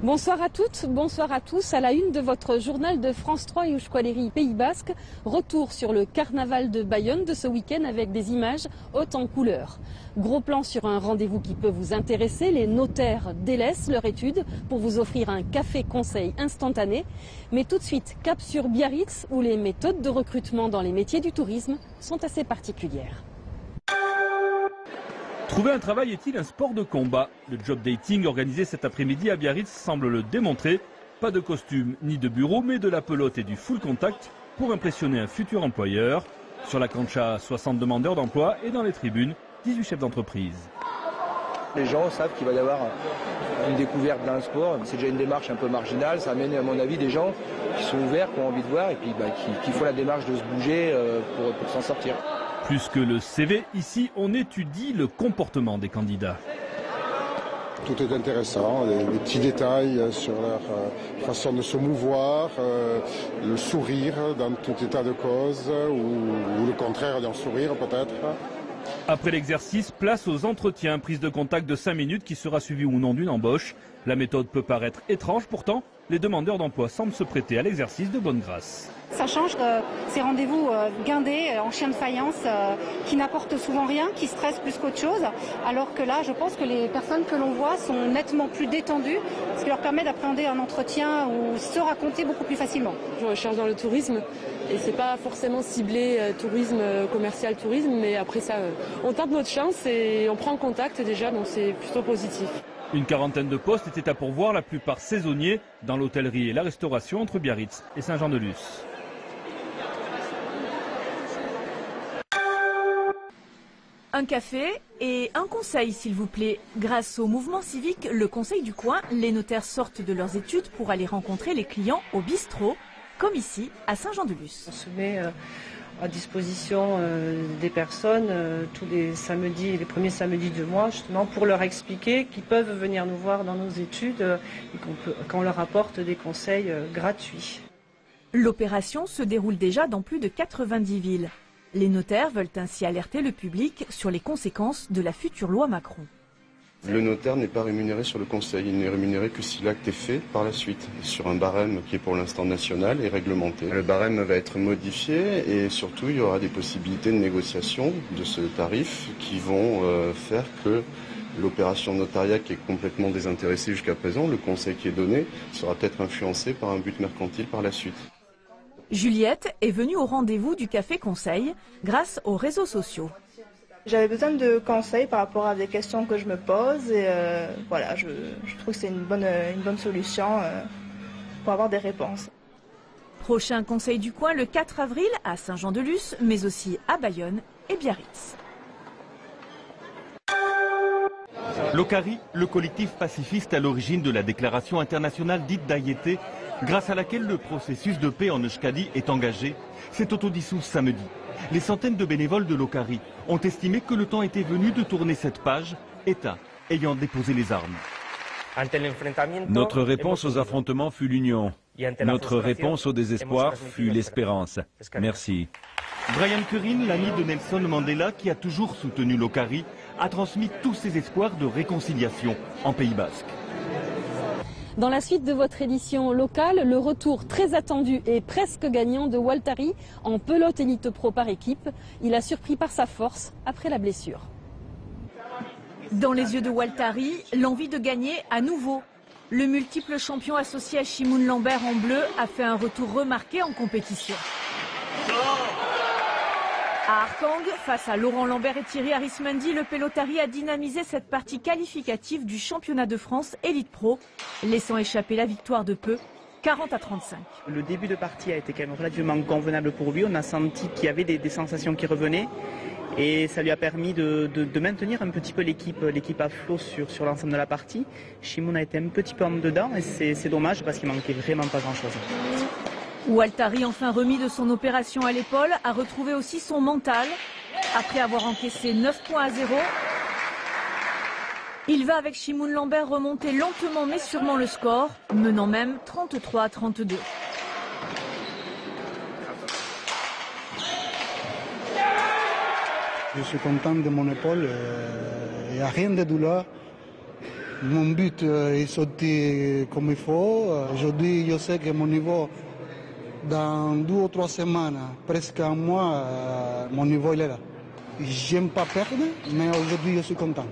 Bonsoir à toutes, bonsoir à tous. À la une de votre journal de France 3 et Euskadi Pays Basque, retour sur le carnaval de Bayonne de ce week-end avec des images hautes en couleurs. Gros plan sur un rendez-vous qui peut vous intéresser. Les notaires délaissent leur étude pour vous offrir un café conseil instantané. Mais tout de suite, cap sur Biarritz où les méthodes de recrutement dans les métiers du tourisme sont assez particulières. Trouver un travail est-il un sport de combat? Le job dating organisé cet après-midi à Biarritz semble le démontrer. Pas de costume ni de bureau, mais de la pelote et du full contact pour impressionner un futur employeur. Sur la cancha, 60 demandeurs d'emploi et dans les tribunes, 18 chefs d'entreprise. Les gens savent qu'il va y avoir une découverte d'un sport. C'est déjà une démarche un peu marginale. Ça amène, à mon avis, des gens qui sont ouverts, qui ont envie de voir et puis qui font la démarche de se bouger pour s'en sortir. Plus que le CV, ici, on étudie le comportement des candidats. Tout est intéressant, les petits détails sur leur façon de se mouvoir, le sourire dans tout état de cause, ou le contraire d'un sourire peut-être. Après l'exercice, place aux entretiens, prise de contact de 5 minutes qui sera suivie ou non d'une embauche. La méthode peut paraître étrange, pourtant, les demandeurs d'emploi semblent se prêter à l'exercice de bonne grâce. Ça change ces rendez-vous guindés, en chien de faïence, qui n'apportent souvent rien, qui stressent plus qu'autre chose. Alors que là, je pense que les personnes que l'on voit sont nettement plus détendues, ce qui leur permet d'appréhender un entretien ou se raconter beaucoup plus facilement. Je recherche dans le tourisme et c'est pas forcément ciblé tourisme, commercial tourisme, mais après ça, on tente notre chance et on prend contact déjà, donc c'est plutôt positif. Une quarantaine de postes étaient à pourvoir, la plupart saisonniers, dans l'hôtellerie et la restauration entre Biarritz et Saint-Jean-de-Luz. Un café et un conseil, s'il vous plaît. Grâce au mouvement civique Le Conseil du Coin, les notaires sortent de leurs études pour aller rencontrer les clients au bistrot, comme ici, à Saint-Jean-de-Luz. On se met à disposition des personnes tous les samedis, les premiers samedis du mois, justement, pour leur expliquer qu'ils peuvent venir nous voir dans nos études et qu'on leur apporte des conseils gratuits. L'opération se déroule déjà dans plus de 90 villes. Les notaires veulent ainsi alerter le public sur les conséquences de la future loi Macron. Le notaire n'est pas rémunéré sur le conseil, il n'est rémunéré que si l'acte est fait par la suite, sur un barème qui est pour l'instant national et réglementé. Le barème va être modifié et surtout il y aura des possibilités de négociation de ce tarif qui vont faire que l'opération notariale qui est complètement désintéressée jusqu'à présent, le conseil qui est donné, sera peut-être influencé par un but mercantile par la suite. Juliette est venue au rendez-vous du Café Conseil grâce aux réseaux sociaux. J'avais besoin de conseils par rapport à des questions que je me pose et voilà, je trouve que c'est une bonne solution pour avoir des réponses. Prochain Conseil du Coin le 4 avril à Saint-Jean-de-Luz, mais aussi à Bayonne et Biarritz. L'Okari, le collectif pacifiste à l'origine de la déclaration internationale dite d'Ayété, grâce à laquelle le processus de paix en Euskadi est engagé, s'est autodissous samedi. Les centaines de bénévoles de l'Okari ont estimé que le temps était venu de tourner cette page, État ayant déposé les armes. Notre réponse aux affrontements fut l'union. Notre réponse au désespoir fut l'espérance. Merci. Brian Currin, l'ami de Nelson Mandela, qui a toujours soutenu l'Okari, a transmis tous ses espoirs de réconciliation en Pays Basque. Dans la suite de votre édition locale, le retour très attendu et presque gagnant de Waltari en pelote élite pro par équipe. Il a surpris par sa force après la blessure. Dans les yeux de Waltari, l'envie de gagner à nouveau. Le multiple champion associé à Shimon Lambert en bleu a fait un retour remarqué en compétition. À Arkang, face à Laurent Lambert et Thierry Arismendi, le pelotari a dynamisé cette partie qualificative du championnat de France Elite Pro, laissant échapper la victoire de peu, 40-35. Le début de partie a été quand même relativement convenable pour lui. On a senti qu'il y avait des sensations qui revenaient et ça lui a permis de maintenir un petit peu l'équipe à flot sur l'ensemble de la partie. Shimon a été un petit peu en dedans et c'est dommage parce qu'il manquait vraiment pas grand-chose. Waltari, enfin remis de son opération à l'épaule, a retrouvé aussi son mental. Après avoir encaissé 9 points à 0, il va avec Shimon Lambert remonter lentement mais sûrement le score, menant même 33-32. Je suis content de mon épaule, il n'y a rien de douleur. Mon but est sauté comme il faut. Aujourd'hui, je sais que mon niveau, dans 2 ou 3 semaines, presque un mois, mon niveau il est là. J'aime pas perdre, mais aujourd'hui, je suis content.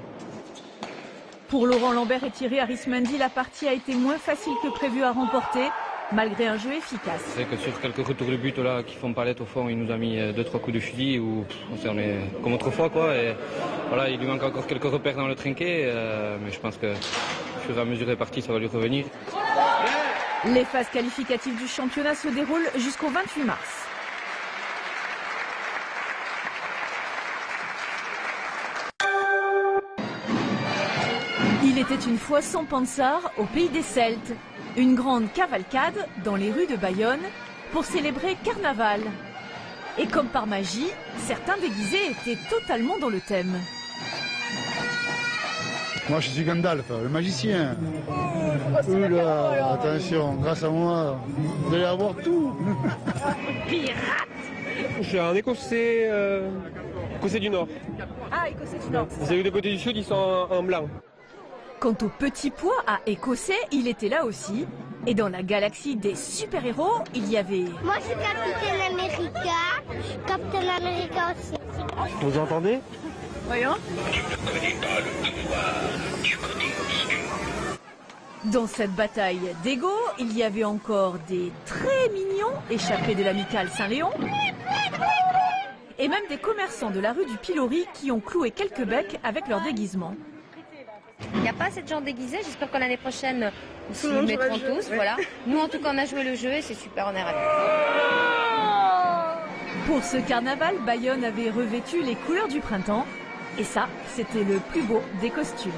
Pour Laurent Lambert et Thierry Arismendi, la partie a été moins facile que prévu à remporter, malgré un jeu efficace. C'est que sur quelques retours de but là, qui font palette au fond, il nous a mis 2-3 coups de fusil où on est comme autrefois quoi. Et voilà, il lui manque encore quelques repères dans le trinquet, mais je pense que au fur et à mesure des parties, ça va lui revenir. Les phases qualificatives du championnat se déroulent jusqu'au 28 mars. Il était une fois sans Pansard au pays des Celtes. Une grande cavalcade dans les rues de Bayonne pour célébrer Carnaval. Et comme par magie, certains déguisés étaient totalement dans le thème. Moi je suis Gandalf, le magicien. Oula, attention, grâce à moi, vous allez avoir tout. Pirate. Je suis un Écossais, Écossais du Nord. Ah, Écossais du Nord. Vous avez vu des côtés du Sud, ils sont en blanc. Quant au petit pois à Écossais, il était là aussi. Et dans la galaxie des super-héros, il y avait... Moi, je suis Capitaine America. Captain America aussi. Vous entendez? Voyons. Dans cette bataille d'ego, il y avait encore des très mignons échappés de l'amicale Saint-Léon. Et même des commerçants de la rue du Pilori qui ont cloué quelques becs avec leur déguisement. Il n'y a pas assez de gens déguisés, j'espère que l'année prochaine, ils s'y mettront tous. Ouais. Voilà. Nous, en tout cas, on a joué le jeu et c'est super, on est ravis. Pour ce carnaval, Bayonne avait revêtu les couleurs du printemps. Et ça, c'était le plus beau des costumes.